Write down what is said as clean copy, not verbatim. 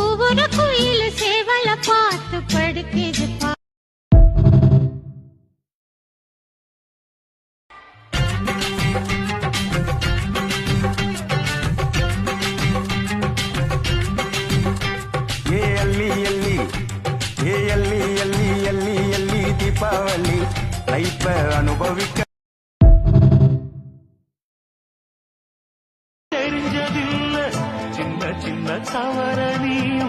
கூவுற குயில் சேவல பார்த்து படுக்குது தீபாவளி லைஃப அனுபவிக்க தெரிஞ்சதில்லை சின்ன சின்ன தவற